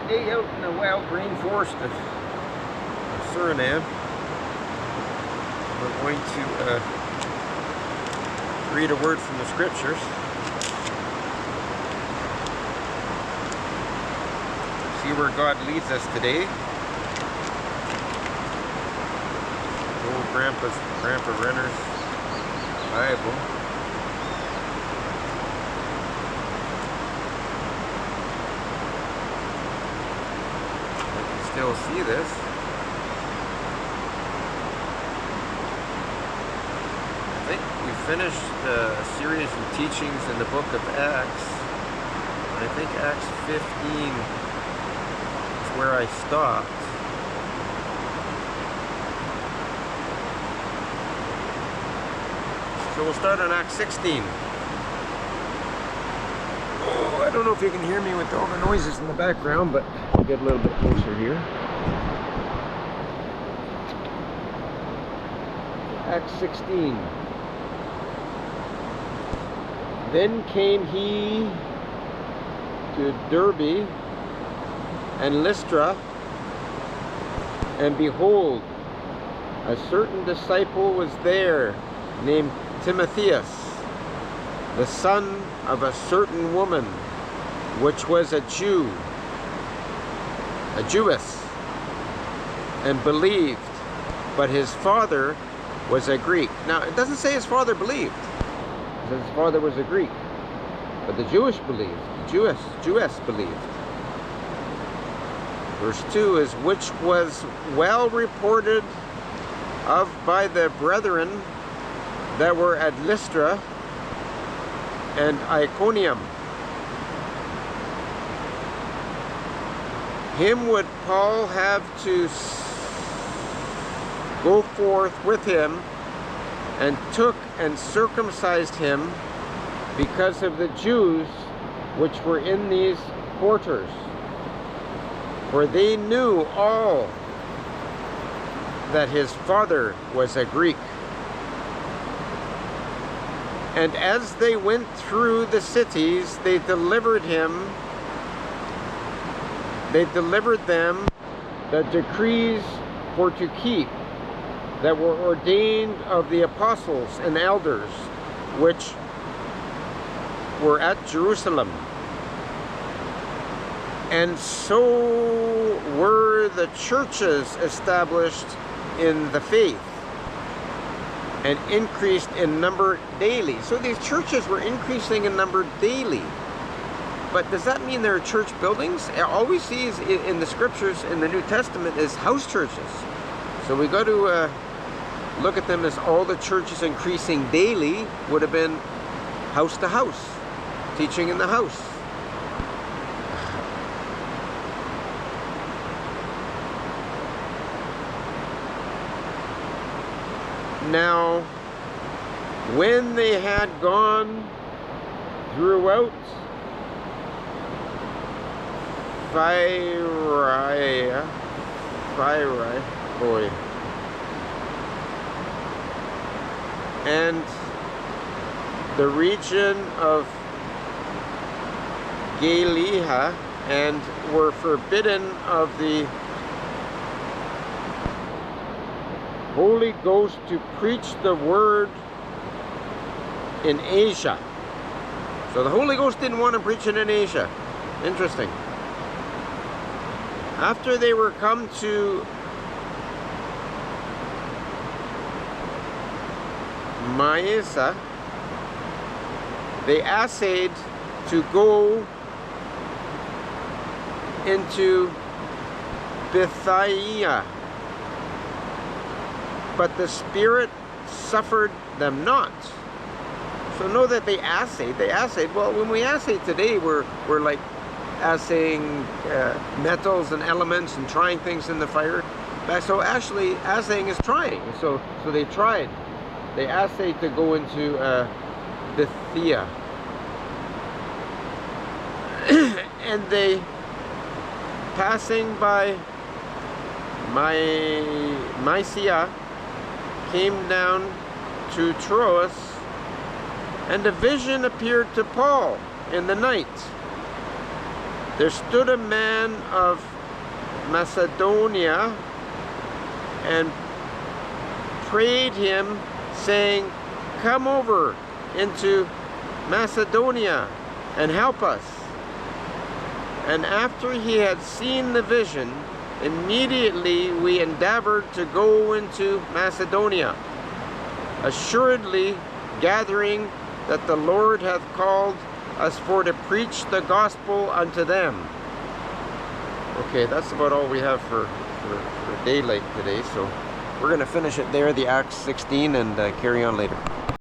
day out in the wild rainforest of Suriname. We're going to read a word from the scriptures. See where God leads us today. Old Grandpa Renner's Bible. Still see this. I think we finished a series of teachings in the book of Acts. I think Acts 15 is where I stopped. So we'll start on Acts 16. Oh, I don't know if you can hear me with all the noises in the background, but I'll get a little bit closer here. Acts 16. Then came he to Derbe and Lystra, and behold, a certain disciple was there, named Timotheus, the son of a certain woman, which was a Jew, a Jewess, and believed, but his father was a Greek. Now, it doesn't say his father believed. It says his father was a Greek. But the Jewish believed. The Jewess believed. Verse 2 is, which was well reported of by the brethren that were at Lystra and Iconium. Him would Paul have to go forth with him, and took and circumcised him because of the Jews which were in these quarters. For they knew all that his father was a Greek. And as they went through the cities, they delivered them the decrees for to keep, that were ordained of the apostles and elders, which were at Jerusalem. And so were the churches established in the faith, and increased in number daily. So these churches were increasing in number daily. But does that mean they're church buildings? All we see is in the scriptures in the New Testament is house churches. So we got to look at them as all the churches increasing daily would have been house to house, teaching in the house. Now, when they had gone throughout and the region of Galilee, and were forbidden of the Holy Ghost to preach the word in Asia. So the Holy Ghost didn't want to preach it in Asia. Interesting. After they were come to Mysia, they essayed to go into Bithynia, but the Spirit suffered them not. So know that they assayed. Well, when we assay today, we're like assaying metals and elements and trying things in the fire. So actually, assaying is trying. So they tried. They essayed to go into Bithynia. And they, passing by Mysia, came down to Troas, and a vision appeared to Paul in the night. There stood a man of Macedonia and prayed him, saying, "Come over into Macedonia and help us." And after he had seen the vision, immediately we endeavored to go into Macedonia, assuredly gathering that the Lord hath called us for to preach the gospel unto them. Okay, that's about all we have for daylight today, so we're going to finish it there, the Acts 16, and carry on later.